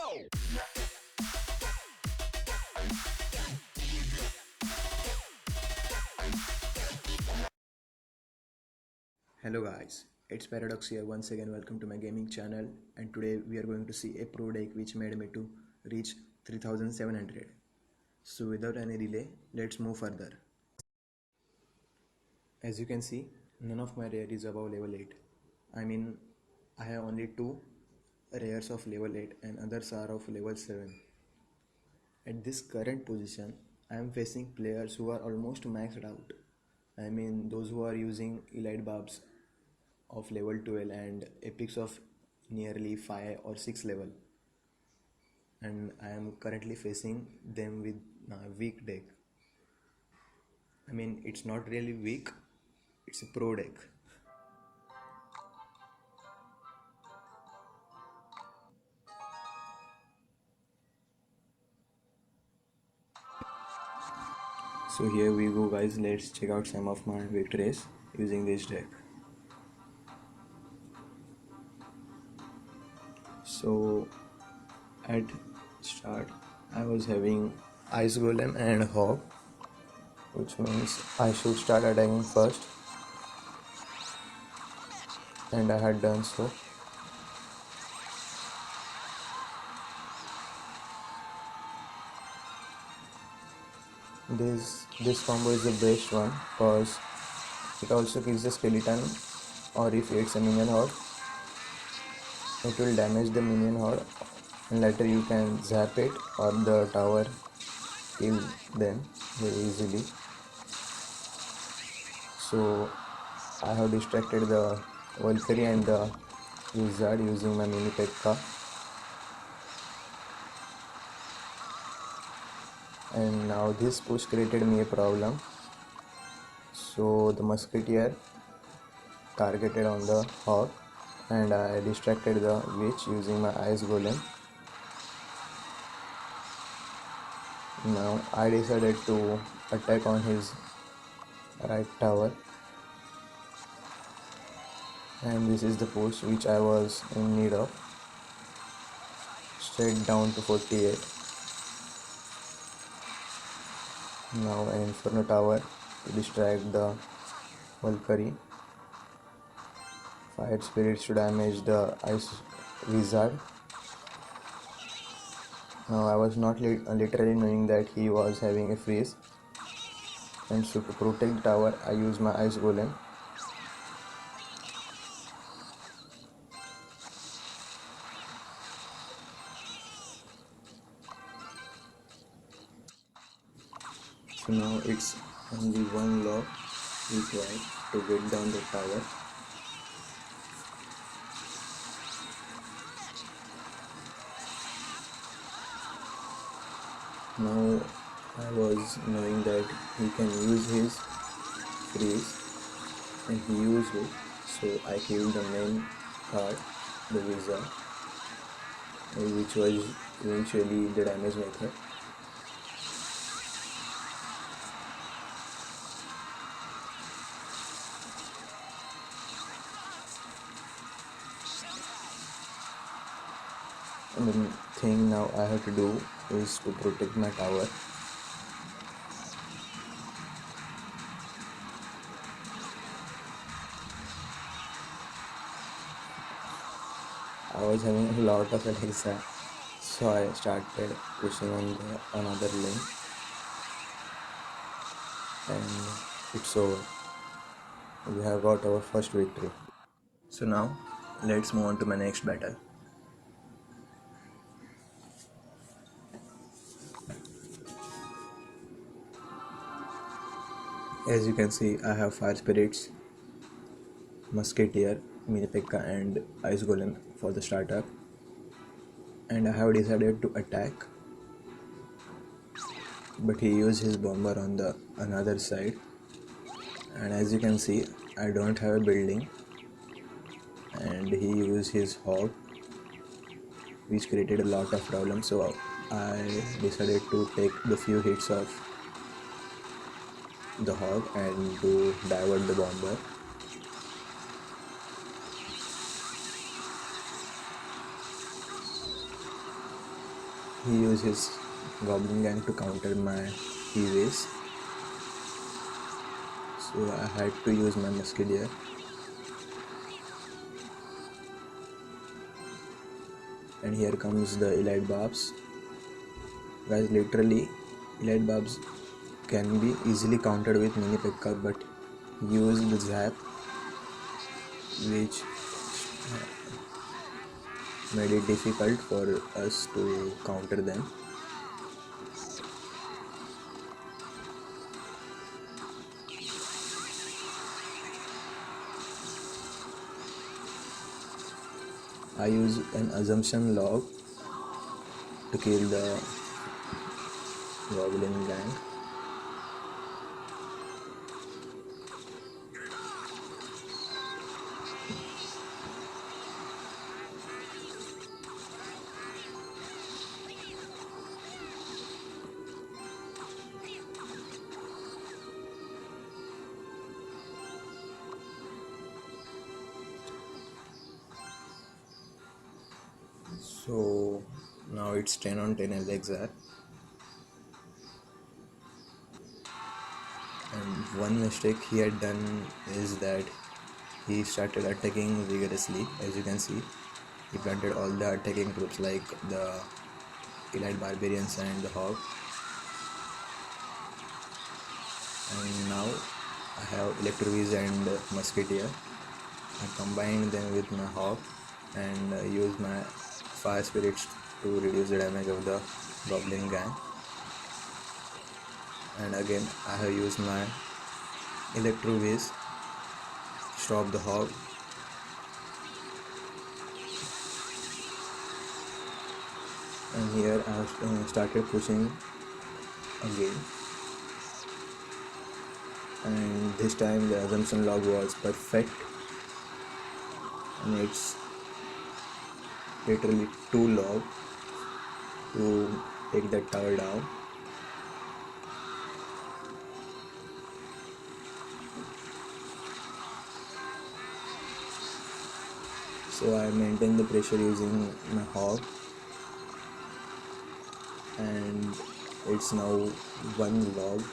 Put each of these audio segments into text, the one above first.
Hello guys, it's Paradox here once again. Welcome to my gaming channel, and today we are going to see a pro deck which made me to reach 3700. So without any delay, let's move further. As you can see, none of my rare is above level 8. I mean, I have only 2 rares of level 8 and others are of level 7. At this current position, I am facing players who are almost maxed out. I mean, those who are using elite buffs of level 12 and epics of nearly 5 or 6 level, and I am currently facing them with a weak deck. I mean, it's not really weak, it's a pro deck. So here we go guys, let's check out some of my victories using this deck. So at start I was having Ice Golem and Hog, which means I should start attacking first, and I had done so. This combo is the best one because it also kills the skeleton, or if it's a minion horde, it will damage the minion horde and later you can zap it or the tower kill them very easily. So I have distracted the Valkyrie and the wizard using my mini P.E.K.K.A, and now this push created me a problem. So the musketeer targeted on the hog and I distracted the witch using my ice golem. Now I decided to attack on his right tower, and this is the push which I was in need of. Straight down to 48. Now an inferno tower to distract the Valkyrie. Fire spirits to damage the ice wizard. Now I was not literally knowing that he was having a freeze, and so to protect the tower I use my ice golem. So now it's only one lock required to get down the tower. Now I was knowing that he can use his freeze, and he used it, so I killed the main card, the wizard, which was eventually the damage maker. And the thing now I have to do is to protect my tower. I was having a lot of Alexa, so I started pushing on the another lane, and it's over. We have got our first victory. So now let's move on to my next battle. As you can see, I have fire spirits, musketeer, mini P.E.K.K.A and ice golem for the starter, and I have decided to attack, but he used his bomber on the another side, and as you can see I don't have a building, and he used his hog, which created a lot of problems. So I decided to take the few hits of the hog and to divert the bomber. He used his goblin gang to counter my e-ways, so I had to use my musketeer. And here comes the elite barbs. Guys, literally, elite barbs can be easily countered with mini P.E.K.K.A, but use the zap, which made it difficult for us to counter them. I use an assumption log to kill the goblin gang. So now it's 10 on 10 Elixir, and one mistake he had done is that he started attacking vigorously. As you can see, he planted all the attacking troops like the elite barbarians and the hog, and now I have electrovis and musketeer. I combined them with my hog and use my fire spirits to reduce the damage of the goblin gang. And again I have used my electrovis to stop the hog. And here I have started pushing again, and this time the assumption log was perfect, and it's literally too long to take that tower down. So I maintain the pressure using my hog, and it's now one log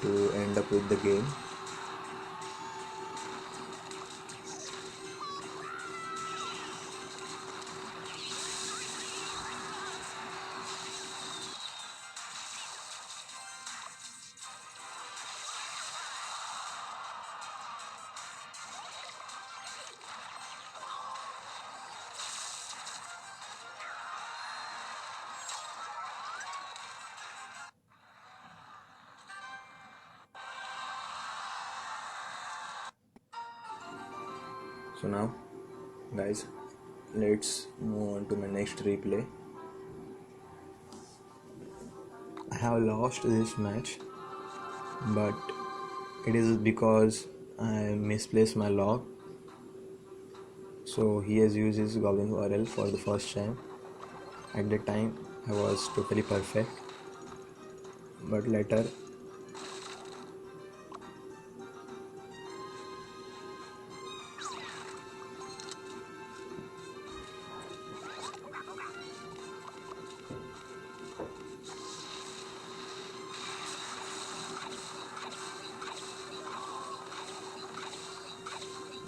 to end up with the game. So now guys, let's move on to my next replay. I have lost this match, but it is because I misplaced my log. So he has used his goblin RL for the first time. At the time I was totally perfect, but later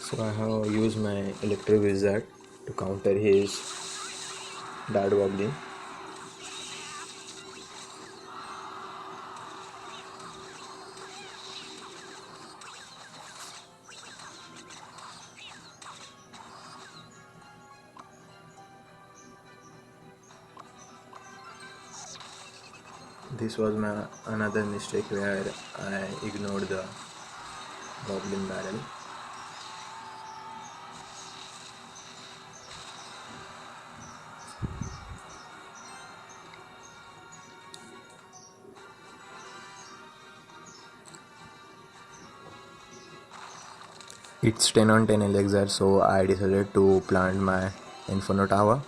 so I have used my electric wizard to counter his dart goblin. This was my another mistake where I ignored the goblin barrel. It's 10 on 10 elixir, so I decided to plant my Inferno Tower.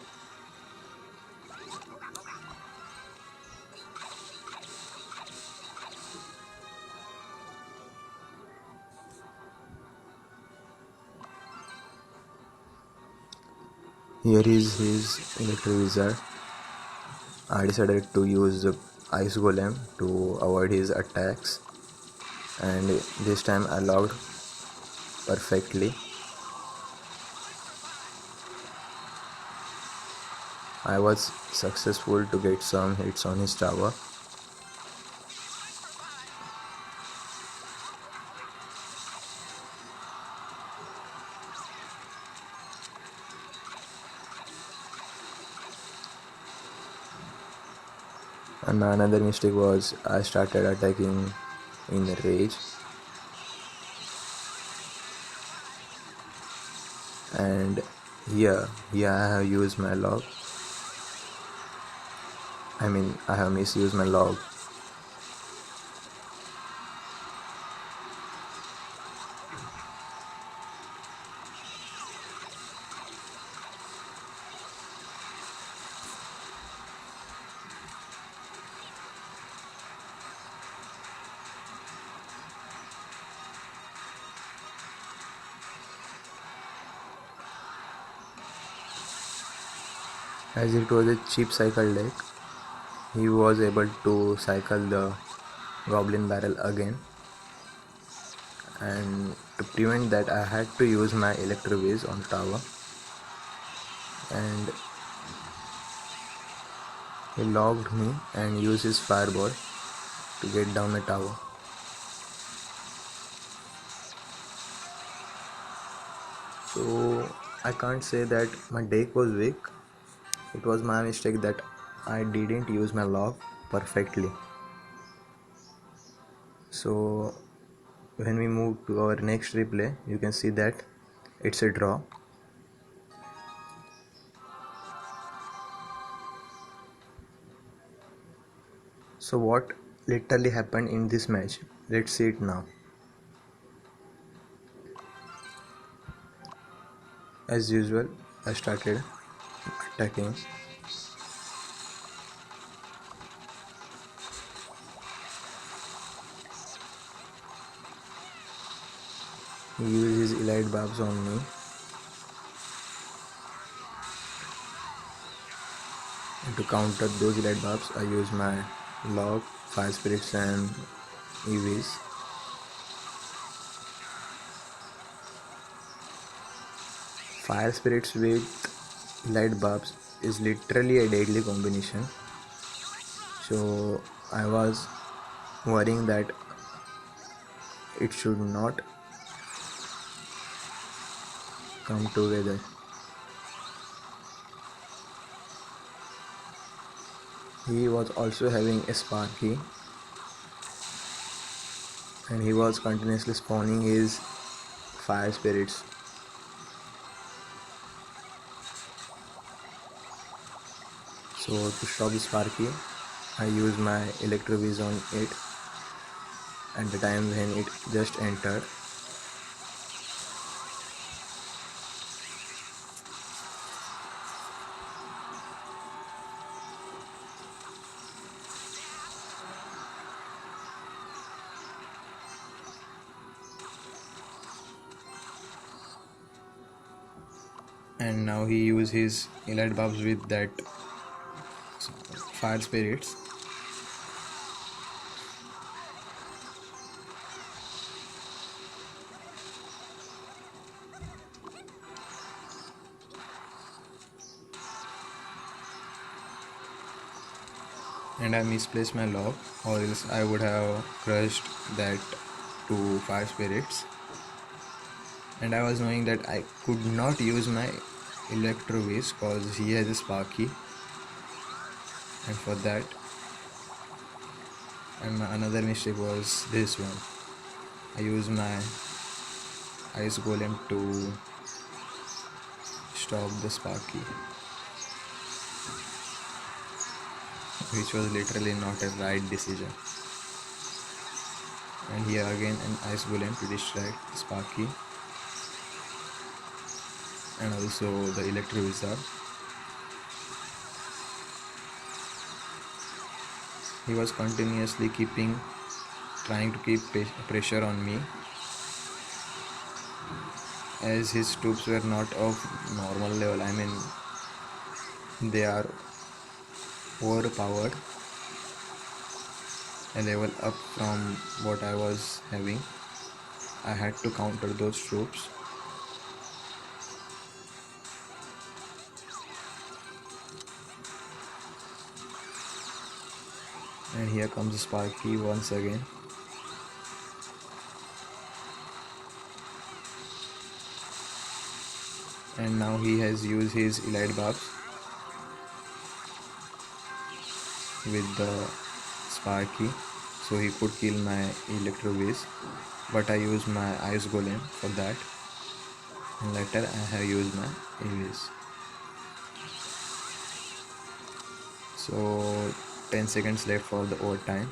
Here is his electric wizard. I decided to use the ice golem to avoid his attacks, and this time I logged perfectly. I was successful to get some hits on his tower. And my another mistake was I started attacking in a rage, and here I have used my log. I have misused my log. As it was a cheap cycle deck, he was able to cycle the goblin barrel again, and to prevent that I had to use my electro on tower, and he logged me and used his fireball to get down the tower. So I can't say that my deck was weak. It was my mistake that I didn't use my log perfectly. So when we move to our next replay, you can see that it's a draw. So what literally happened in this match? Let's see it now. As usual, I started attacking. He used his elite buffs on me. And to counter those elite buffs, I use my log, fire spirits and EVs. Fire spirits with elite buffs is literally a deadly combination. So I was worrying that it should not come together. He was also having a Sparky, and he was continuously spawning his fire spirits. So to stop the Sparky, I used my Electroviz on it at the time when it just entered. And now he used his elite buffs with that fire spirits. And I misplaced my log, or else I would have crushed that two fire spirits. And I was knowing that I could not use my Electroviz because he has a Sparky, and for that, and my another mistake was this one. I used my Ice Golem to stop the Sparky, which was literally not a right decision. And here again an Ice Golem to distract Sparky, and also the Electro Wizard. He was continuously trying to keep pressure on me, as his troops were not of normal level. They are overpowered, a level up from what I was having. I had to counter those troops. And here comes Sparky once again. And now he has used his elite buffs with the Sparky, so he could kill my Electro Whiz. But I used my Ice Golem for that, and later I have used my Evis. So 10 seconds left for the overtime.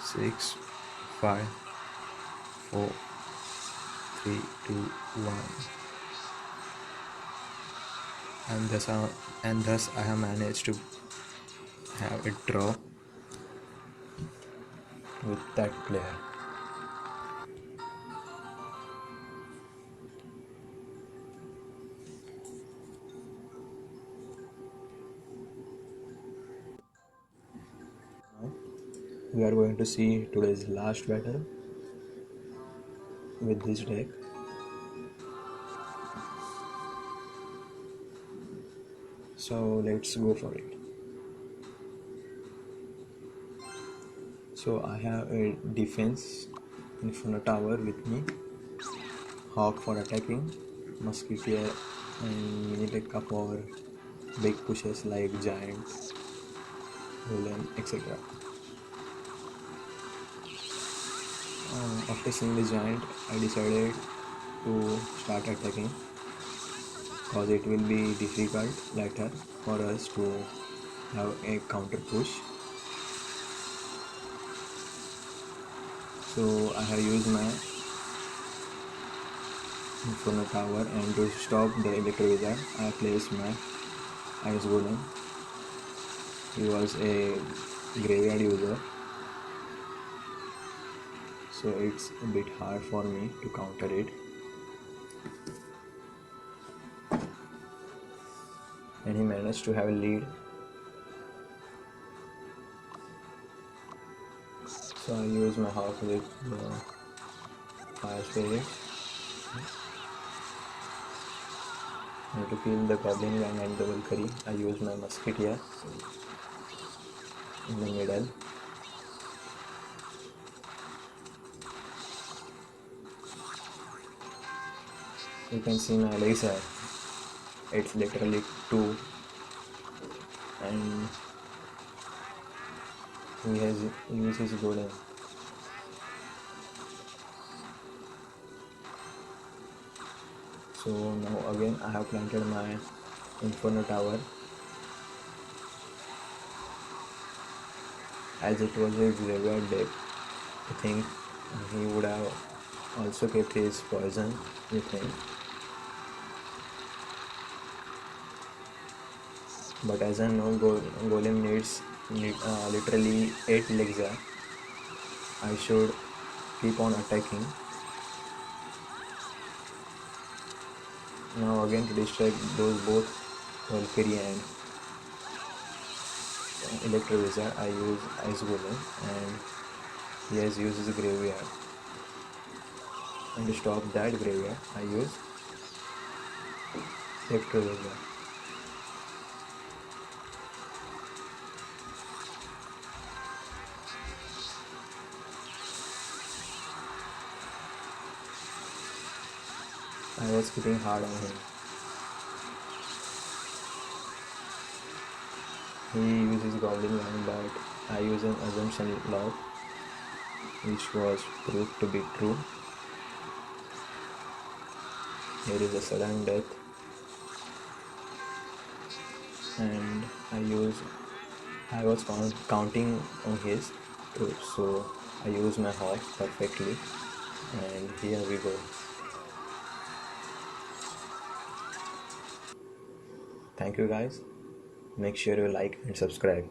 6, 5, 4, 3, 2, 1. And thus I have managed to have a draw with that player. We are going to see today's last battle with this deck. So let's go for it. So I have a defense Inferno Tower with me, Hawk for attacking, Musketeer and Mini Pekka for big pushes like Giant, Golem, etc. After seeing the Giant, I decided to start attacking because it will be difficult later for us to have a counter push. So I have used my Inferno Tower, and to stop the Electro Wizard I placed my Ice Golem. He was a graveyard user, so it's a bit hard for me to counter it. And he managed to have a lead. So I use my Hawk with the Fire Spirit. And to kill the Goblin Gang and the Valkyrie, I use my Musketeer in the middle. You can see my laser. It's literally 2, and he has used his golem. So now again I have planted my Inferno Tower. As it was a graveyard deck, I think he would have also kept his poison with him. But as I know, Golem needs literally 8 legs. I should keep on attacking. Now again, to distract those both Valkyrie and Electro Wizard, I use Ice Golem, and he has used his graveyard. And to stop that graveyard, I use Electro Wizard. I was hitting hard on him. He uses Goblin Line, but I use an Assumption Lock, which was proved to be true. Here is a sudden death, and I was counting on his troops, so I used my Hawk perfectly, and here we go. Thank you guys. Make sure you like and subscribe.